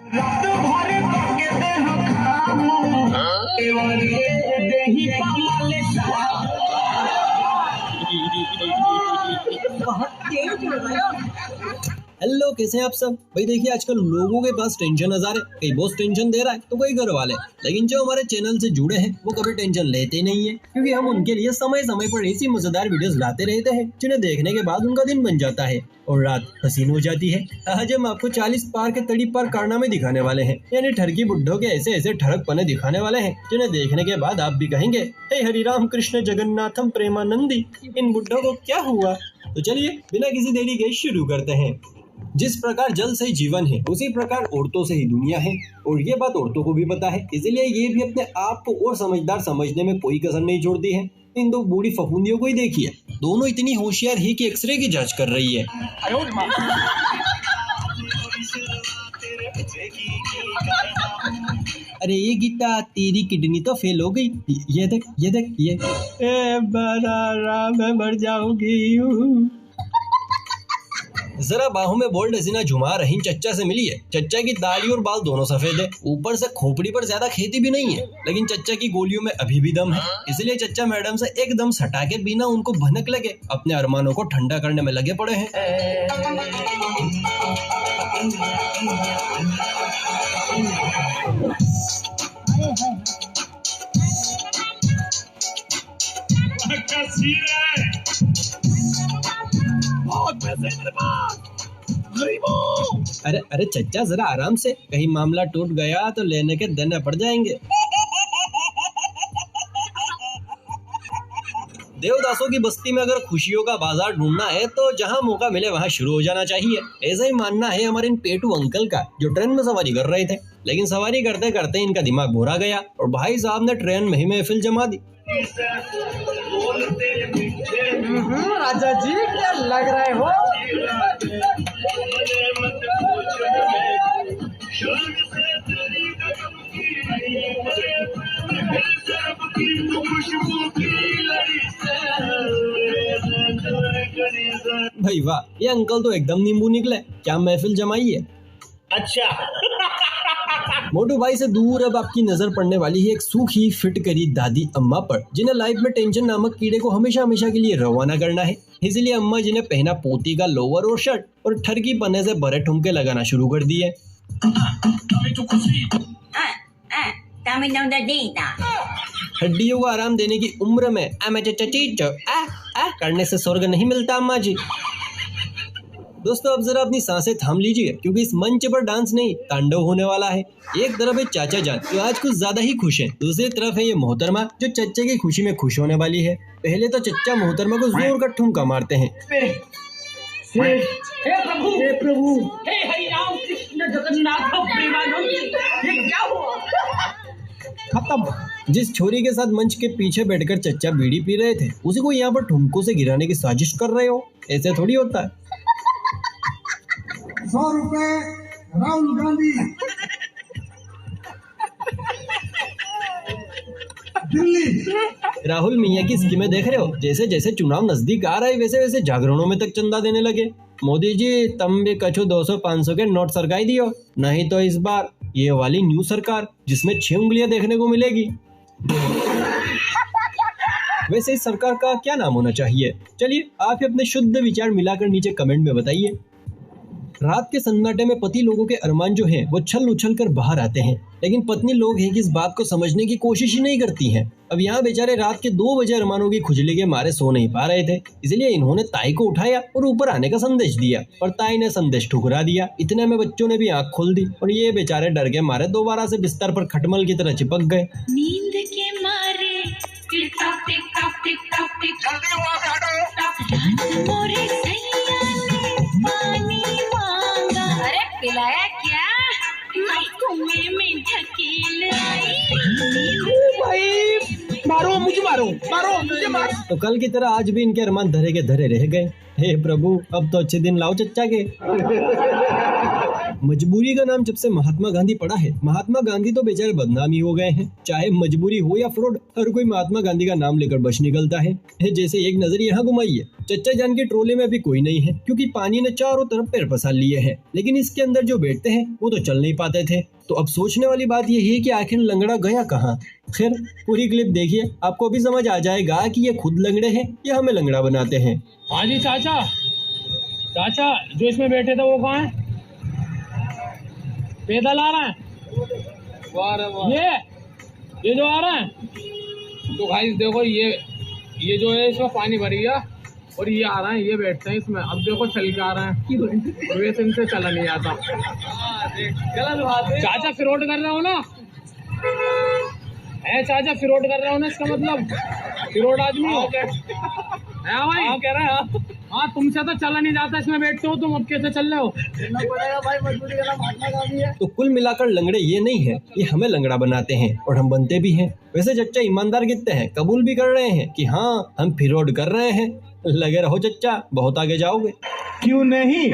बहुत तेज हो रहा है। हेलो, कैसे हैं आप सब? भाई देखिए, आजकल लोगों के पास टेंशन हजार है। कई बॉस टेंशन दे रहा है तो कोई घर वाले, लेकिन जो हमारे चैनल से जुड़े हैं वो कभी टेंशन लेते नहीं है, क्योंकि हम उनके लिए समय समय पर ऐसी मजेदार वीडियोस लाते रहते हैं जिन्हें देखने के बाद उनका दिन बन जाता है और रात हसीन हो जाती है। आज हम आपको 40 पार के तड़ी पार कारनामे दिखाने वाले हैं, यानी ठरकी बुड्ढों के ऐसे ऐसे ठरक पने दिखाने वाले हैं जिन्हें देखने के बाद आप भी कहेंगे, हे हरि राम कृष्ण जगन्नाथम प्रेमानंदी, इन बुड्ढों को क्या हुआ। तो चलिए बिना किसी देरी के शुरू करते हैं। जिस प्रकार जल से ही जीवन है, उसी प्रकार औरतों से ही दुनिया है, और ये बात औरतों को भी पता है, इसलिए ये भी अपने आप को और समझदार समझने में कोई कसर नहीं छोड़ती है। इन दो बूढ़ी फफूंदियों को ही देखिए, दोनों इतनी होशियार ही कि एक्सरे की जांच कर रही है। अरे ये गीता, तेरी किडनी तो फेल हो गई। ये देख ये देख ये, ए बड़ा मैं मर जाऊंगी। जरा बाहों में बोल्ड हसीना झुमा रही चच्चा से मिली है। चच्चा की दाढ़ी और बाल दोनों सफेद है, ऊपर से खोपड़ी पर ज्यादा खेती भी नहीं है, लेकिन चच्चा की गोलियों में अभी भी दम है। इसलिए चच्चा मैडम से एकदम सटा के बिना उनको भनक लगे अपने अरमानों को ठंडा करने में लगे पड़े हैं। अरे अरे चच्चा, जरा आराम से, कहीं मामला टूट गया तो लेने के देने पड़ जाएंगे। देवदासों की बस्ती में अगर खुशियों का बाजार ढूंढना है तो जहां मौका मिले वहां शुरू हो जाना चाहिए। ऐसा ही मानना है हमारे इन पेटू अंकल का, जो ट्रेन में सवारी कर रहे थे, लेकिन सवारी करते करते इनका दिमाग भोरा गया और भाई साहब ने ट्रेन में ही महफिल जमा दी। राजा जी क्या लग रहे हो? भाई वाह, ये अंकल तो एकदम नींबू निकले। क्या महफिल जमाई है। अच्छा। मोटू भाई से दूर अब आपकी नजर पड़ने वाली है एक सूखी फिटकरी दादी अम्मा पर, जिन्हें लाइफ में टेंशन नामक कीड़े को हमेशा हमेशा के लिए रवाना करना है। इसलिए अम्मा जी ने पहना पोती का लोवर और शर्ट और ठरकी पन्ने से भरे ठुमके लगाना शुरू कर दिए। हड्डियों को आराम देने की उम्र में करने से स्वर्ग नहीं मिलता अम्मा जी। दोस्तों अब जरा अपनी सांसें थाम लीजिए, क्योंकि इस मंच पर डांस नहीं तांडव होने वाला है। एक तरफ है चाचा जान जो आज कुछ ज्यादा ही खुश हैं, दूसरी तरफ है ये मोहतरमा जो चच्चे की खुशी में खुश होने वाली है। पहले तो चच्चा मोहतरमा को जोर का ठुमका मारते हैं। हे प्रभु, हे हरि राम कृष्ण जगन्नाथ प्रेमानंदी, ये क्या हुआ? खत्म। जिस छोरी के साथ मंच के पीछे बैठकर चच्चा बीड़ी पी रहे थे, उसी को यहाँ पर ठुमकों से गिराने की साजिश कर रहे हो। ऐसे थोड़ी होता है। 100 रुपए राहुल गांधी दिल्ली। राहुल मियाँ की स्कीमें देख रहे हो, जैसे जैसे चुनाव नजदीक आ रहा है वैसे वैसे जागरणों में तक चंदा देने लगे। मोदी जी तुम भी कछु 200-500 के नोट सरकाई दियो, नहीं तो इस बार ये वाली न्यू सरकार जिसमें 6 उंगलियां देखने को मिलेगी। वैसे इस सरकार का क्या नाम होना चाहिए? चलिए आप ही अपने शुद्ध विचार मिलाकर नीचे कमेंट में बताइए। रात के सन्नाटे में पति लोगों के अरमान जो हैं वो छल उछल कर बाहर आते हैं, लेकिन पत्नी लोग हैं कि इस बात को समझने की कोशिश ही नहीं करती हैं। अब यहाँ बेचारे रात के 2 बजे अरमानों की खुजली के मारे सो नहीं पा रहे थे, इसलिए इन्होंने ताई को उठाया और ऊपर आने का संदेश दिया, पर ताई ने संदेश ठुकरा दिया। इतने में बच्चों ने भी आंख खोल दी और ये बेचारे डर के मारे दोबारा से बिस्तर पर खटमल की तरह चिपक गए। नींद के मारे मोरे सैया ने पानी मांगा, अरे पिलाया क्या? कुएं में ढकेल आई। भाई मारो मुझे, मारो मुझे, मारो। तो कल की तरह आज भी इनके अरमान धरे के धरे रह गए। हे प्रभु, अब तो अच्छे दिन लाओ चच्चा के। मजबूरी का नाम जब से महात्मा गांधी पड़ा है, महात्मा गांधी तो बेचारे बदनामी हो गए हैं। चाहे मजबूरी हो या फ्रॉड, हर कोई महात्मा गांधी का नाम लेकर बच निकलता है। जैसे एक नजर यहाँ घुमाइए, चच्चा जान की ट्रोली में अभी कोई नहीं है क्योंकि पानी ने चारों तरफ पैर पसार लिए हैं, लेकिन इसके अंदर जो बैठते हैं वो तो चल नहीं पाते थे। तो अब सोचने वाली बात यह है कि आखिर लंगड़ा गया कहाँ। खैर पूरी क्लिप देखिए, आपको भी समझ आ जाएगा कि ये खुद लंगड़े हैं या हमें लंगड़ा बनाते हैं। हाँ जी चाचा, चाचा जो इसमें बैठे थे वो कहाँ है? पैदल आ रहा है ये जो आ रहा है। तो भाई देखो ये जो है इसमें पानी भरी है और ये आ रहा है, ये बैठते हैं इसमें। अब देखो चल के आ रहा है, वैसे इनसे चला नहीं आता। चाचा फिरोड कर रहे हो ना? है चाचा फिरोड कर रहे हो ना? इसका मतलब फिरोड आदमी हो है भाई? हाँ कह रहे हैं। हाँ तुमसे तो चला नहीं जाता, इसमें बैठते हो तुम, अब कैसे चल रहे हो? चलना पड़ेगा भाई, मजबूरी का महात्मा गांधी है। तो कुल मिलाकर लंगड़े ये नहीं है, ये हमें लंगड़ा बनाते हैं और हम बनते भी हैं। वैसे चच्चा ईमानदार कितने हैं, कबूल भी कर रहे हैं कि हाँ हम फिरोड कर रहे हैं। लगे रहो चच्चा, बहुत आगे जाओगे। क्यों नहीं?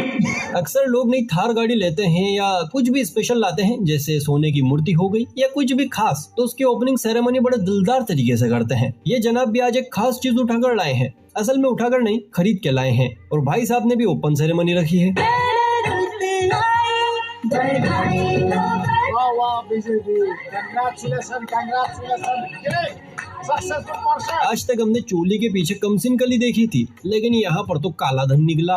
अक्सर लोग नई थार गाड़ी लेते हैं या कुछ भी स्पेशल लाते हैं, जैसे सोने की मूर्ति हो गई या कुछ भी खास, तो उसकी ओपनिंग सेरेमनी बड़े दिलदार तरीके से करते हैं। ये जनाब भी आज एक खास चीज उठाकर लाए हैं, असल में उठाकर नहीं खरीद के लाए हैं, और भाई साहब ने भी ओपन सेरेमनी रखी है। आज तक हमने चोली के पीछे कमसिन कली देखी थी, लेकिन यहाँ पर तो काला धन निकला।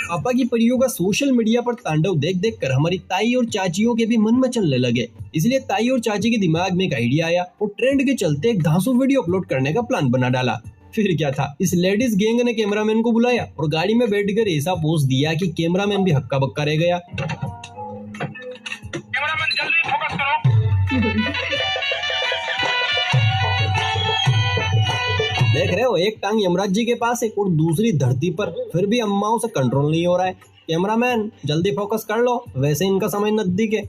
पापा की परियों का सोशल मीडिया पर तांडव देख देख कर हमारी ताई और चाचियों के भी मन में चलने लगे। इसलिए ताई और चाची के दिमाग में एक आइडिया आया और ट्रेंड के चलते एक धांसू वीडियो अपलोड करने का प्लान बना डाला। फिर क्या था, इस लेडीज गैंग ने कैमरामैन को बुलाया और गाड़ी में बैठकर ऐसा पोज दिया कि कैमरामैन भी हक्का बक्का रह गया। कैमरामैन जल्दी फोकस करो। देख रहे हो, एक टांग यमराज जी के पास है और दूसरी धरती पर, फिर भी अम्माओं से कंट्रोल नहीं हो रहा है। कैमरामैन जल्दी फोकस कर लो, वैसे इनका समय नजदीक है।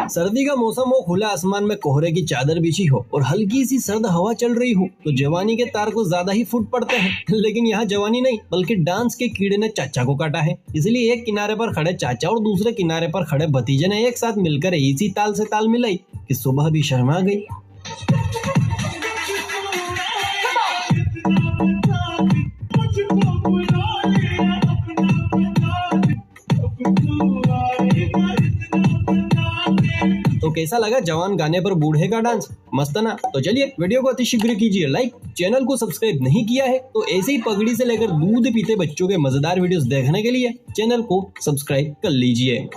सर्दी का मौसम हो, खुले आसमान में कोहरे की चादर बिछी हो और हल्की सी सर्द हवा चल रही हो, तो जवानी के तार को ज्यादा ही फूट पड़ते हैं। लेकिन यहाँ जवानी नहीं बल्कि डांस के कीड़े ने चाचा को काटा है। इसलिए एक किनारे पर खड़े चाचा और दूसरे किनारे पर खड़े भतीजे ने एक साथ मिलकर इसी ताल से ताल मिलाई कि सुबह भी शर्मा गई। तो कैसा लगा जवान गाने पर बूढ़े का डांस? मस्त ना? तो चलिए वीडियो को अतिशीघ्र कीजिए लाइक, चैनल को सब्सक्राइब नहीं किया है तो ऐसे ही पगड़ी से लेकर दूध पीते बच्चों के मजेदार वीडियोस देखने के लिए चैनल को सब्सक्राइब कर लीजिए।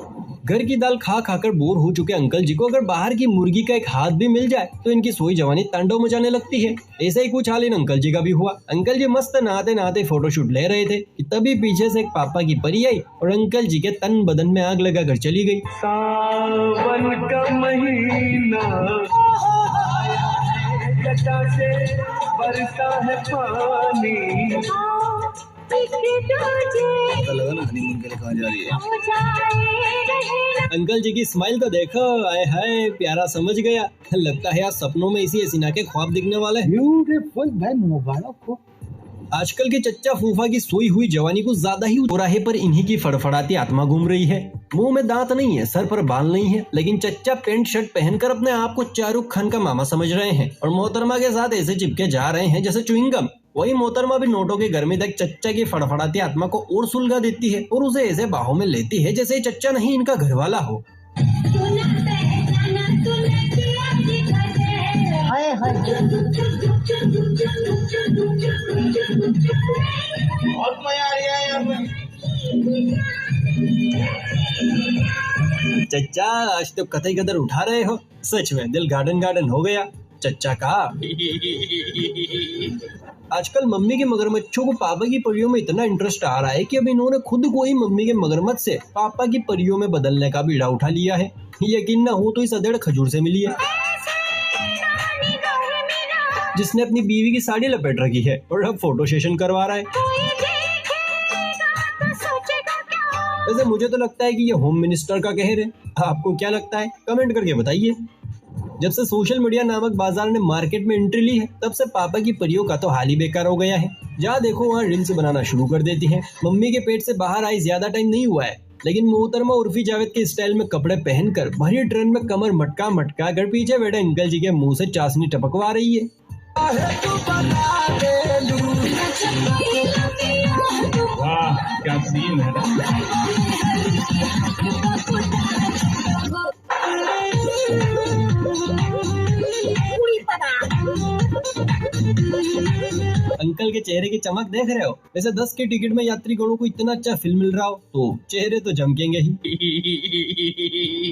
घर की दाल खा खाकर बोर हो चुके अंकल जी को अगर बाहर की मुर्गी का एक हाथ भी मिल जाए तो इनकी सोई जवानी तांडव मचाने लगती है। ऐसा ही कुछ हाल इन अंकल जी का भी हुआ। अंकल जी मस्त नहाते नहाते फोटोशूट ले रहे थे कि तभी पीछे से एक पापा की परी आई और अंकल जी के तन बदन में आग लगाकर चली गई। सावन का महीना से बरसा है पानी, पता लगा ना हनीमून के लिए कहाँ जा रही है। अंकल जी की स्माइल तो देखो, आए हाय प्यारा समझ गया। लगता है आज सपनों में इसी हसीना के ख्वाब दिखने वाले। ब्यूटीफुल भाई, मुबारक हो। आजकल के चच्चा फूफा की सोई हुई जवानी को ज्यादा ही चौराहे पर इन्हीं की फड़फड़ाती आत्मा घूम रही है। मुंह में दांत नहीं है, सर पर बाल नहीं है, लेकिन चच्चा पेंट शर्ट पहनकर अपने आप को शाहरुख खान का मामा समझ रहे हैं और मोहतरमा के साथ ऐसे चिपके जा रहे हैं जैसे च्युइंगम। वही मोहतरमा भी नोटों के गर्मी तक चच्चा की फड़फड़ाती आत्मा को और सुलगा देती है और उसे ऐसे बाहों में लेती है जैसे चच्चा नहीं इनका घरवाला हो। बहुत मजा आ रहा है यार। चच्चा आज तो कतई कदर उठा रहे हो, सच में दिल गार्डन गार्डन हो गया चच्चा का। आजकल मम्मी के मगरमच्छों को पापा की परियों में इतना इंटरेस्ट आ रहा है कि अब इन्होंने खुद को ही मम्मी के मगरमच्छ से पापा की परियों में बदलने का बीड़ा उठा लिया है। यकीन न हो तो इस अधेड़ खजूर से मिली है जिसने अपनी बीवी की साड़ी लपेट रखी है और अब फोटो सेशन करवा रहा है। वैसे मुझे तो लगता है कि ये होम मिनिस्टर का कहर है। आपको क्या लगता है कमेंट करके बताइए। जब से सोशल मीडिया नामक बाजार ने मार्केट में एंट्री ली है तब से पापा की परियों का तो हाल ही बेकार हो गया है। जहाँ देखो वहाँ रील्स बनाना शुरू कर देती हैं। मम्मी के पेट से बाहर आई ज्यादा टाइम नहीं हुआ है, लेकिन मोहतरमा उर्फी जावेद के स्टाइल में कपड़े पहनकर भरी ट्रेन में कमर मटका कर पीछे बैठे अंकल जी के मुंह से चाशनी टपकवा रही है। वाह क्या सीन है ना। अंकल के चेहरे की चमक देख रहे हो? वैसे 10 के टिकट में यात्रीगणों को इतना अच्छा फिल्म मिल रहा हो तो चेहरे तो चमकेंगे ही।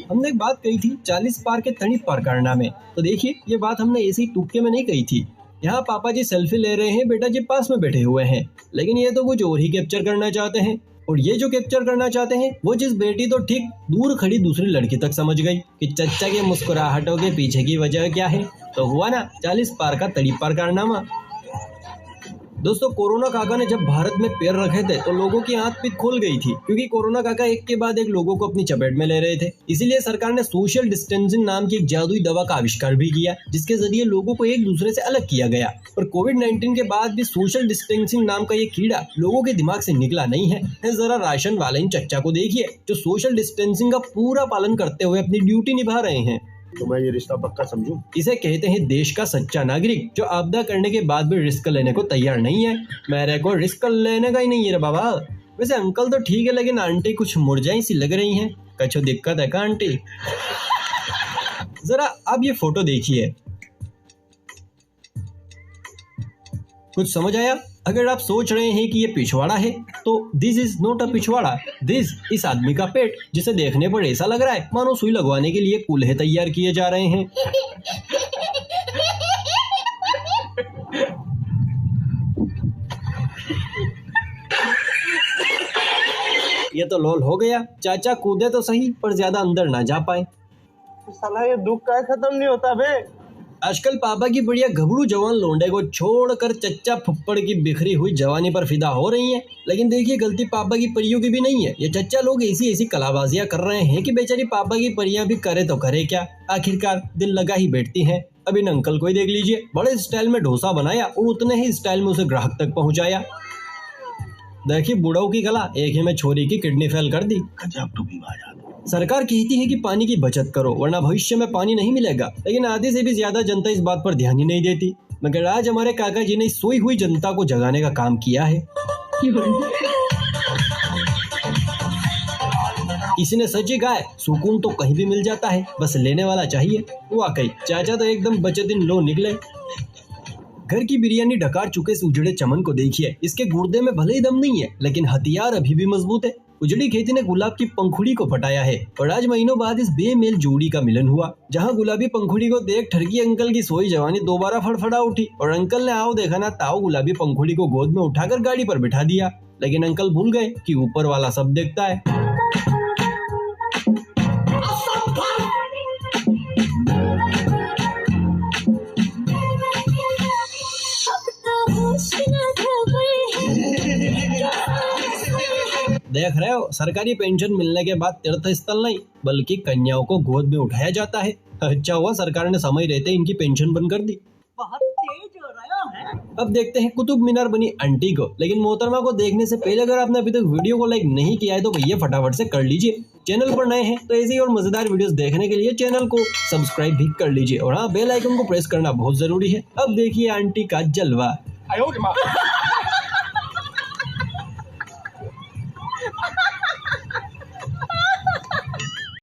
हमने एक बात कही थी 40 पार के तड़ी पार करना में, तो देखिए ये बात हमने ऐसे ही तुक्के में नहीं कही थी। यहाँ पापा जी सेल्फी ले रहे हैं, बेटा जी पास में बैठे हुए हैं, लेकिन ये तो कुछ और ही कैप्चर करना चाहते हैं। और ये जो कैप्चर करना चाहते हैं वो जिस बेटी तो ठीक दूर खड़ी दूसरी लड़की तक समझ गई कि चच्चा के मुस्कुराहटों के पीछे की वजह क्या है, तो हुआ ना 40 पार का तड़ी पार कारनामा। दोस्तों कोरोना काका ने जब भारत में पैर रखे थे तो लोगों की आंख भी खुल गई थी, क्योंकि कोरोना काका एक के बाद एक लोगों को अपनी चपेट में ले रहे थे। इसीलिए सरकार ने सोशल डिस्टेंसिंग नाम की एक जादुई दवा का आविष्कार भी किया, जिसके जरिए लोगों को एक दूसरे से अलग किया गया। और कोविड-19 के बाद भी सोशल डिस्टेंसिंग नाम का ये कीड़ा लोगों के दिमाग से निकला नहीं है। जरा राशन वाले इन चच्चा को देखिए जो सोशल डिस्टेंसिंग का पूरा पालन करते हुए अपनी ड्यूटी निभा रहे हैं। तो मैं ये रिश्ता पक्का समझूं? इसे कहते हैं देश का सच्चा नागरिक, जो आपदा करने के बाद भी रिस्क लेने को तैयार नहीं है। मेरे को रिस्क लेने का ही नहीं है रे बाबा। वैसे अंकल तो ठीक है, लेकिन आंटी कुछ मुरझाई सी लग रही हैं। कुछ दिक्कत है का आंटी? जरा आप ये फोटो देखिए, कुछ समझ आया? अगर आप सोच रहे हैं कि ये पिछवाड़ा है तो दिस इज नॉट अ पिछवाड़ा, दिस इस आदमी का पेट, जिसे देखने पर ऐसा लग रहा है मानो सुई लगवाने के लिए कूल्हे तैयार किए जा रहे हैं। ये तो लोल हो गया। चाचा कूदे तो सही पर ज्यादा अंदर ना जा पाए। साला ये दुख का खत्म नहीं होता बे। आजकल पापा की बढ़िया घबरू जवान लोंडे को छोड़कर चच्चा फुप्पड़ की बिखरी हुई जवानी पर फिदा हो रही है। लेकिन देखिए गलती पापा की परियों की भी नहीं है। ये चच्चा लोग ऐसी कलाबाजियां कर रहे हैं कि बेचारी पापा की परियां भी करे तो करे क्या, आखिरकार दिल लगा ही बैठती हैं। अब इन अंकल को ही देख लीजिए, बड़े स्टाइल में डोसा बनाया और उतने ही स्टाइल में उसे ग्राहक तक पहुंचाया। देखिए बुढ़ाऊ की कला, एक ही में छोरी की किडनी फेल कर दी। गजब टू भी बाजा। सरकार कहती है कि पानी की बचत करो वरना भविष्य में पानी नहीं मिलेगा, लेकिन आधे से भी ज्यादा जनता इस बात पर ध्यान ही नहीं देती। मगर आज हमारे काका जी ने सोई हुई जनता को जगाने का काम किया है। किसी ने सच ही कहा है, सुकून तो कहीं भी मिल जाता है, बस लेने वाला चाहिए। वाकई चाचा तो एकदम बचे दिन लो निकले। घर की बिरयानी ढकार चुके इस उजड़े चमन को देखिए। इसके गुर्दे में भले ही दम नहीं है, लेकिन हथियार अभी भी मजबूत है। उजड़ी खेती ने गुलाब की पंखुड़ी को फटाया है और आज महीनों बाद इस बेमेल जोड़ी का मिलन हुआ, जहां गुलाबी पंखुड़ी को देख ठरकी अंकल की सोई जवानी दोबारा फड़फड़ा उठी और अंकल ने आओ देखा ना ताओ गुलाबी पंखुड़ी को गोद में उठाकर गाड़ी पर बिठा दिया। लेकिन अंकल भूल गए कि ऊपर वाला सब देखता है। देख रहे हो, सरकारी पेंशन मिलने के बाद तीर्थ स्थल नहीं बल्कि कन्याओं को गोद में उठाया जाता है। अच्छा हुआ सरकार ने समय रहते इनकी पेंशन बंद कर दी। बहुत तेज हो रहा है। अब देखते हैं कुतुब मीनार बनी आंटी को। लेकिन मोहतरमा को देखने से पहले अगर आपने अभी तक वीडियो को लाइक नहीं किया है तो भैया फटाफट से कर लीजिए। चैनल पर नए हैं तो ऐसी और मजेदार वीडियोस देखने के लिए चैनल को सब्सक्राइब भी कर लीजिए और हाँ बेल आइकन को प्रेस करना बहुत जरूरी है। अब देखिए आंटी का जलवा।